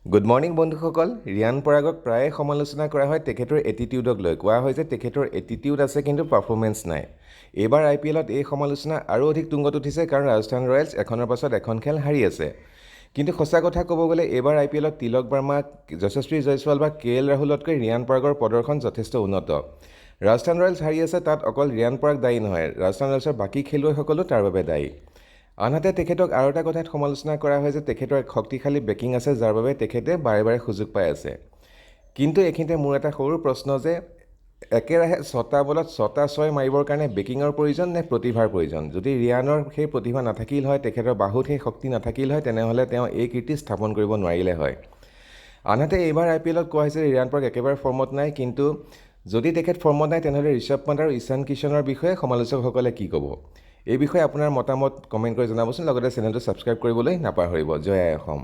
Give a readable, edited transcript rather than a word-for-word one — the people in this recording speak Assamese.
গুড মৰ্ণিং বন্ধুসকল। ৰিয়ান পৰাগক প্ৰায়ে সমালোচনা কৰা হয় তেখেতৰ এটিটিউডক লৈ। কোৱা হয় যে তেখেতৰ এটিটিউড আছে কিন্তু পাৰফৰ্মেঞ্চ নাই। এইবাৰ IPLত এই সমালোচনা আৰু অধিক তুংগত উঠিছে কাৰণ ৰাজস্থান ৰয়েলছ এখনৰ পাছত এখন খেল হাৰি আছে। কিন্তু সঁচা কথা ক'ব গ'লে এইবাৰ IPLত তিলক বাৰ্মা, যশস্বী জয়ছোৱাল বা KL ৰাহুলতকৈ ৰিয়ান পৰাগৰ প্ৰদৰ্শন যথেষ্ট উন্নত। ৰাজস্থান ৰয়েলছ হাৰি আছে তাত অকল ৰিয়ান পৰাগ দায়ী নহয়, ৰাজস্থান ৰয়েলছৰ বাকী খেলুৱৈসকলো তাৰ বাবে দায়ী। আনহাতে তেখেতক আৰু এটা কথাত সমালোচনা কৰা হয় যে তেখেতৰ এক শক্তিশালী বেকিং আছে যাৰ বাবে তেখেতে বাৰে বাৰে সুযোগ পাই আছে। কিন্তু এইখিনিতে মোৰ এটা সৰু প্ৰশ্ন যে একেৰাহে 6টা বলত 6টা 6 মাৰিবৰ কাৰণে বেকিঙৰ প্ৰয়োজন নে প্ৰতিভাৰ প্ৰয়োজন? যদি ৰিয়ানৰ সেই প্ৰতিভা নাথাকিল হয়, তেখেতৰ বাহুত সেই শক্তি নাথাকিল হয়, তেনেহ'লে তেওঁ এই কীৰ্তি স্থাপন কৰিব নোৱাৰিলে হয়। আনহাতে এইবাৰ IPLত কোৱা হৈছে ৰিয়ান পৰাগ একেবাৰে ফৰ্মত নাই, কিন্তু যদি তেখেত ফৰ্মত নাই তেনেহ'লে ঋষভ পন্ত আৰু ঈশান কিষণৰ বিষয়ে সমালোচকসকলে কি ক'ব? এই বিষয়ে আপোনাৰ মতামত কমেণ্ট কৰি জনাবচোন। লগতে চেনেলটো ছাবস্ক্ৰাইব কৰিবলৈ নাপাহৰিব। জয় আই অসম।